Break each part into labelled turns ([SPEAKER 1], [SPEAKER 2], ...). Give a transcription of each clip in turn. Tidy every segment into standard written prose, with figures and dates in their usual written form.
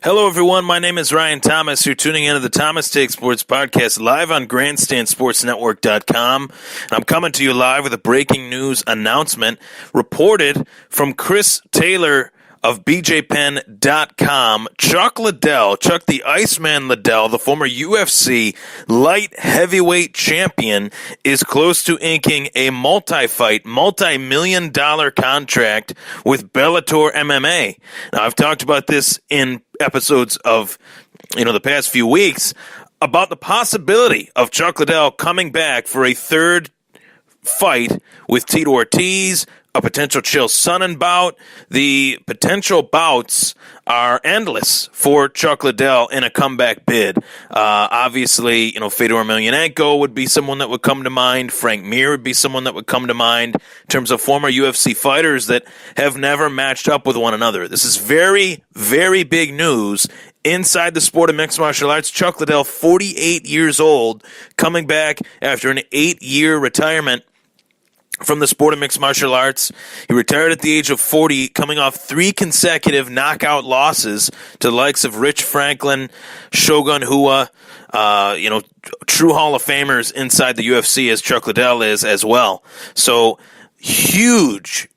[SPEAKER 1] Hello, everyone. My name is Ryan Thomas. You're tuning into the Thomas Take Sports Podcast live on GrandstandSportsNetwork.com. And I'm coming to you live with a breaking news announcement reported from Chris Taylor of BJPenn.com. Chuck Liddell, Chuck the Iceman Liddell, the former UFC light heavyweight champion, is close to inking a multi-fight, multi-million-dollar contract with Bellator MMA. Now, I've talked about this in episodes of, the past few weeks about the possibility of Chuck Liddell coming back for a third fight with Tito Ortiz, a potential Chael Sonnen bout. The potential bouts are endless for Chuck Liddell in a comeback bid. Obviously, Fedor Emelianenko would be someone that would come to mind. Frank Mir would be someone that would come to mind in terms of former UFC fighters that have never matched up with one another. This is very, very big news inside the sport of mixed martial arts. Chuck Liddell, 48 years old, coming back after an 8-year retirement from the sport of mixed martial arts. He retired at the age of 40, coming off 3 consecutive knockout losses to the likes of Rich Franklin, Shogun Rua, true Hall of Famers inside the UFC, as Chuck Liddell is as well. So huge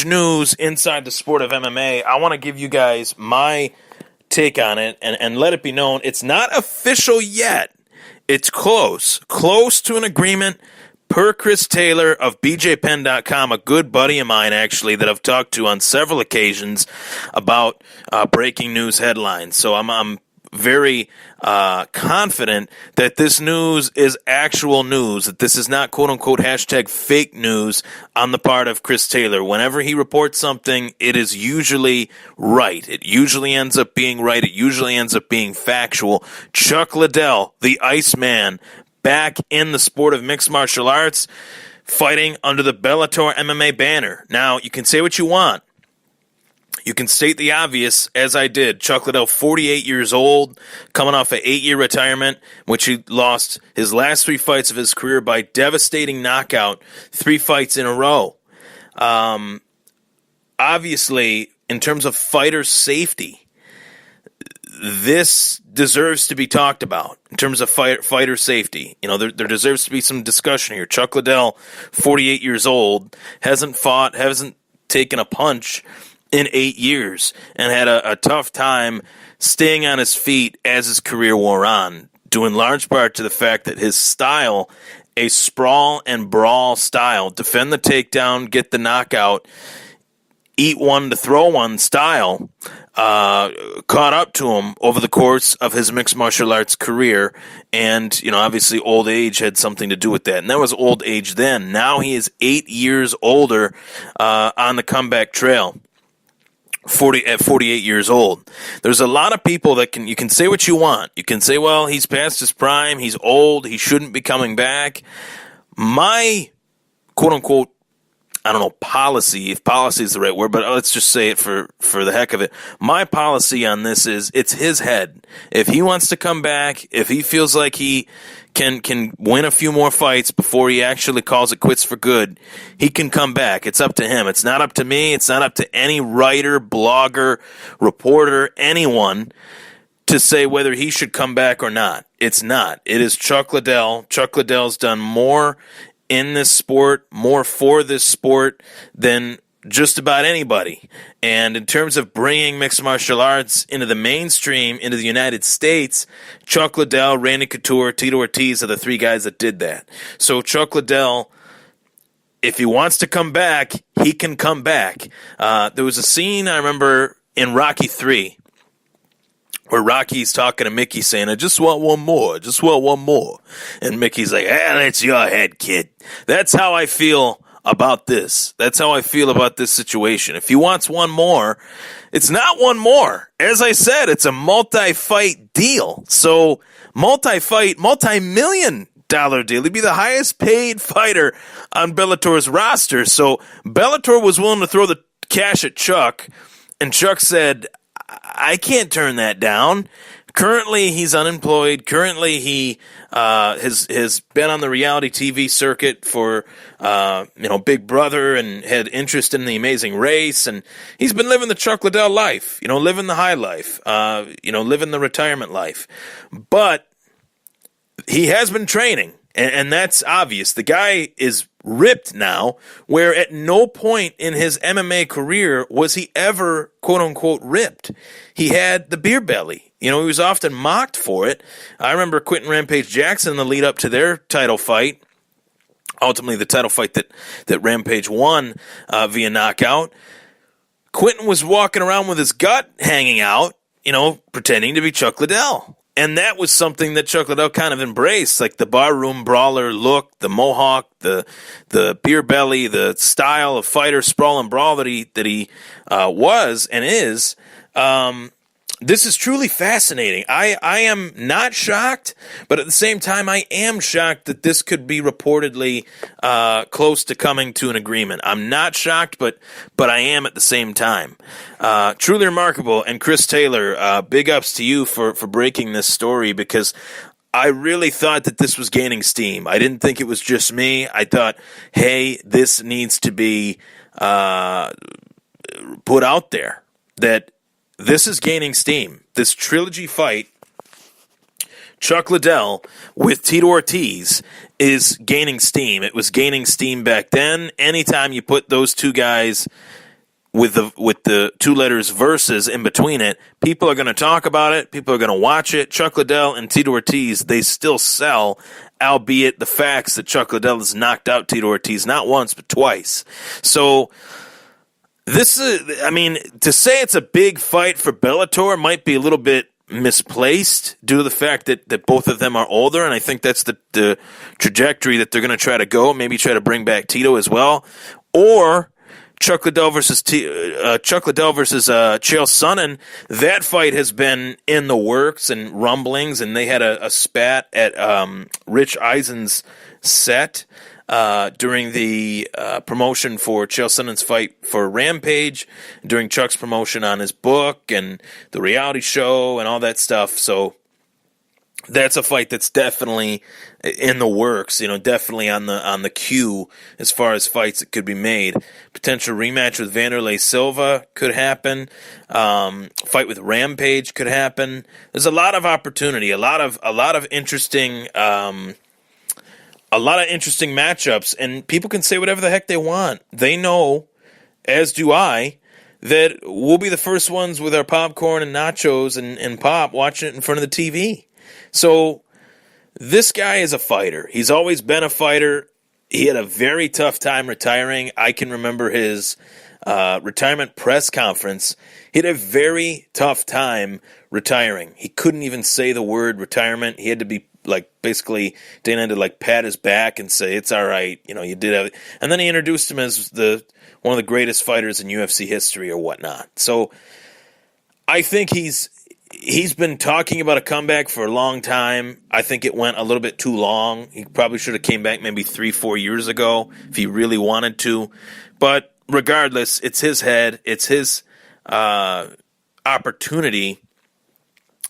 [SPEAKER 1] news inside the sport of MMA. I want to give you guys my take on it and let it be known it's not official yet. It's close to an agreement. Per Chris Taylor of BJPenn.com, a good buddy of mine, actually, that I've talked to on several occasions about breaking news headlines. So I'm very confident that this news is actual news, that this is not quote-unquote hashtag fake news on the part of Chris Taylor. Whenever he reports something, it is usually right. It usually ends up being right. It usually ends up being factual. Chuck Liddell, the Iceman, back in the sport of mixed martial arts, fighting under the Bellator MMA banner. Now, you can say what you want. You can state the obvious, as I did. Chuck Liddell, 48 years old, coming off an 8-year retirement, which he lost his last 3 fights of his career by devastating knockout, 3 fights in a row. Obviously, in terms of fighter safety, this deserves to be talked about in terms of fighter safety. There deserves to be some discussion here. Chuck Liddell, 48 years old, hasn't taken a punch in 8 years and had a tough time staying on his feet as his career wore on, due in large part to the fact that his style, a sprawl and brawl style, defend the takedown, get the knockout, eat one to throw one style, caught up to him over the course of his mixed martial arts career. And, obviously old age had something to do with that. And that was old age then. Now he is 8 years older on the comeback trail. At 48 years old. There's a lot of people that you can say what you want. You can say, well, he's past his prime, he's old, he shouldn't be coming back. My quote-unquote, policy, if policy is the right word, but let's just say it for the heck of it. My policy on this is it's his head. If he wants to come back, if he feels like he can win a few more fights before he actually calls it quits for good, he can come back. It's up to him. It's not up to me. It's not up to any writer, blogger, reporter, anyone to say whether he should come back or not. It's not. It is Chuck Liddell. Chuck Liddell's done more in this sport, more for this sport than just about anybody. And in terms of bringing mixed martial arts into the mainstream, into the United States, Chuck Liddell, Randy Couture, Tito Ortiz are the 3 guys that did that. So Chuck Liddell, if he wants to come back, he can come back. There was a scene I remember in Rocky 3 where Rocky's talking to Mickey saying, I just want one more. And Mickey's like, that's your head, kid. That's how I feel about this. That's how I feel about this situation. If he wants one more, it's not one more. As I said, it's a multi-fight deal. So multi-fight, multi-million-dollar deal. He'd be the highest paid fighter on Bellator's roster. So Bellator was willing to throw the cash at Chuck, and Chuck said, I can't turn that down. Currently, he's unemployed. Currently, he has been on the reality TV circuit for Big Brother and had interest in The Amazing Race, and he's been living the Chuck Liddell life. Living the high life. Living the retirement life. But he has been training, and that's obvious. The guy is ripped now, where at no point in his MMA career was he ever, quote-unquote, ripped. He had the beer belly. He was often mocked for it. I remember Quentin Rampage Jackson in the lead up to their title fight, ultimately the title fight that Rampage won via knockout. Quentin was walking around with his gut hanging out, pretending to be Chuck Liddell. And that was something that Chuck Liddell kind of embraced, like the barroom brawler look, the mohawk, the beer belly, the style of fighter, sprawl and brawl that he was and is. This is truly fascinating. I am not shocked, but at the same time, I am shocked that this could be reportedly close to coming to an agreement. I'm not shocked, but I am at the same time. Truly remarkable. And Chris Taylor, big ups to you for breaking this story, because I really thought that this was gaining steam. I didn't think it was just me. I thought, hey, this needs to be put out there, that this is gaining steam. This trilogy fight, Chuck Liddell with Tito Ortiz, is gaining steam. It was gaining steam back then. Anytime you put those two guys with the two letters versus in between it, people are going to talk about it. People are going to watch it. Chuck Liddell and Tito Ortiz, they still sell, albeit the facts that Chuck Liddell has knocked out Tito Ortiz not once but twice. So this is, to say it's a big fight for Bellator might be a little bit misplaced due to the fact that both of them are older, and I think that's the trajectory that they're going to try to go, maybe try to bring back Tito as well, or Chuck Liddell versus Chael Sonnen. That fight has been in the works and rumblings, and they had a spat at Rich Eisen's set during the promotion for Chael Sonnen's fight for Rampage, during Chuck's promotion on his book and the reality show and all that stuff. So that's a fight that's definitely in the works, definitely on the queue as far as fights that could be made. Potential rematch with Vanderlei Silva could happen. Fight with Rampage could happen. There's a lot of opportunity, a lot of interesting matchups, and people can say whatever the heck they want. They know, as do I, that we'll be the first ones with our popcorn and nachos and pop watching it in front of the TV. So this guy is a fighter. He's always been a fighter. He had a very tough time retiring. I can remember his retirement press conference. He had a very tough time retiring. He couldn't even say the word retirement. He had to be basically, Dana had to pat his back and say, it's all right, you did have it. And then he introduced him as one of the greatest fighters in UFC history or whatnot. So I think he's been talking about a comeback for a long time. I think it went a little bit too long. He probably should have came back maybe 3-4 years ago if he really wanted to. But regardless, it's his head. It's his opportunity.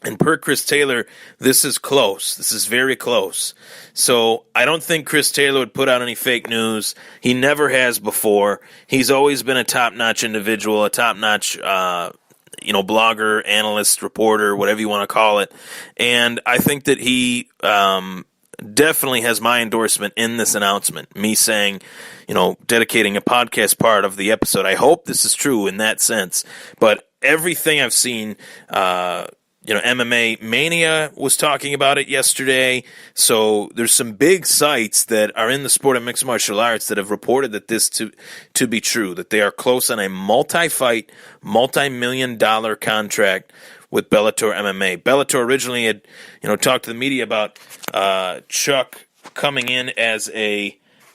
[SPEAKER 1] And per Chris Taylor, this is close. This is very close. So I don't think Chris Taylor would put out any fake news. He never has before. He's always been a top-notch individual, a top-notch blogger, analyst, reporter, whatever you want to call it. And I think that he definitely has my endorsement in this announcement. Me saying, dedicating a podcast part of the episode. I hope this is true in that sense. But everything I've seen, MMA Mania was talking about it yesterday. So there's some big sites that are in the sport of mixed martial arts that have reported that this to be true, that they are close on a multi-fight, multi-million-dollar contract with Bellator MMA. Bellator originally had, talked to the media about Chuck coming in as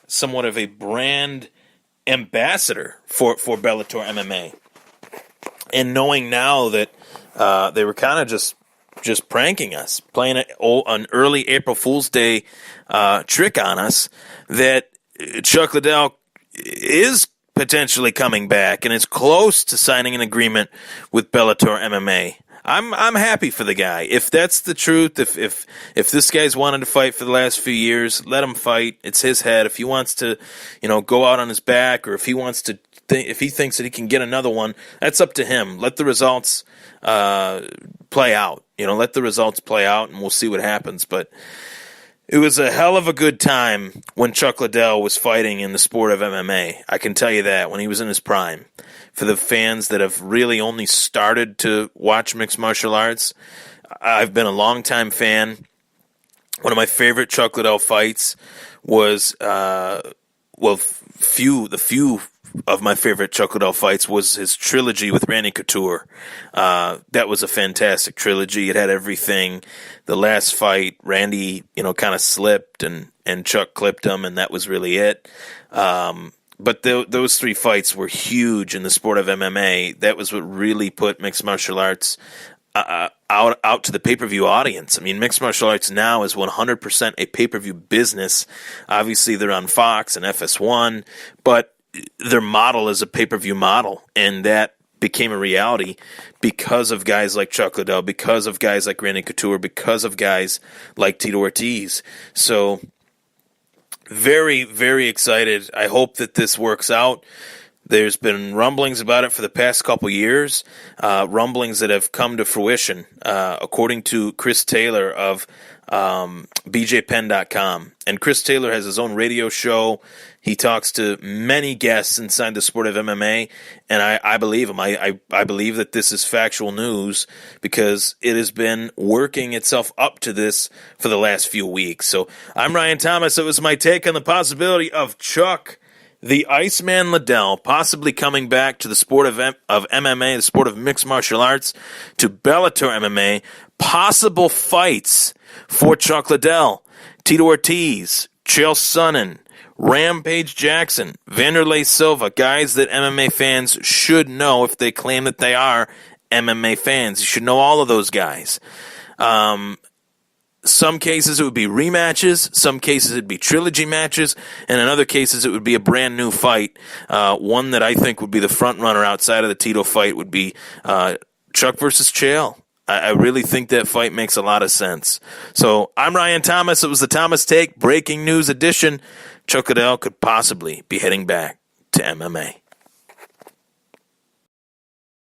[SPEAKER 1] somewhat of a brand ambassador for Bellator MMA. And knowing now that they were kind of just pranking us, playing an early April Fool's Day trick on us, that Chuck Liddell is potentially coming back and is close to signing an agreement with Bellator MMA. I'm happy for the guy. If that's the truth, if this guy's wanted to fight for the last few years, let him fight. It's his head. If he wants to, go out on his back, or if he wants to, if he thinks that he can get another one, that's up to him. Let the results play out. Let the results play out, and we'll see what happens. But it was a hell of a good time when Chuck Liddell was fighting in the sport of MMA. I can tell you that, when he was in his prime. For the fans that have really only started to watch mixed martial arts, I've been a longtime fan. One of my favorite Chuck Liddell fights was, the few of my favorite Chuck Liddell fights was his trilogy with Randy Couture. That was a fantastic trilogy. It had everything. The last fight, Randy, kind of slipped and Chuck clipped him, and that was really it. But those three fights were huge in the sport of MMA. That was what really put mixed martial arts out to the pay-per-view audience. I mean, mixed martial arts now is 100% a pay-per-view business. Obviously, they're on Fox and FS1, but their model is a pay-per-view model, and that became a reality because of guys like Chuck Liddell, because of guys like Randy Couture, because of guys like Tito Ortiz. So very, very excited. I hope that this works out. There's been rumblings about it for the past couple years, rumblings that have come to fruition, according to Chris Taylor of BJPenn.com. And Chris Taylor has his own radio show. He talks to many guests inside the sport of MMA, and I believe him. I believe that this is factual news because it has been working itself up to this for the last few weeks. So I'm Ryan Thomas. It was my take on the possibility of Chuck the Iceman Liddell possibly coming back to the sport of MMA, the sport of mixed martial arts, to Bellator MMA. Possible fights for Chuck Liddell, Tito Ortiz, Chael Sonnen, Rampage Jackson, Vanderlei Silva, guys that MMA fans should know if they claim that they are MMA fans. You should know all of those guys. Some cases it would be rematches, some cases it would be trilogy matches, and in other cases it would be a brand new fight. One that I think would be the front runner outside of the Tito fight would be Chuck versus Chael. I really think that fight makes a lot of sense. So I'm Ryan Thomas. It was the Thomas Take Breaking News edition. Chuck Liddell could possibly be heading back to MMA.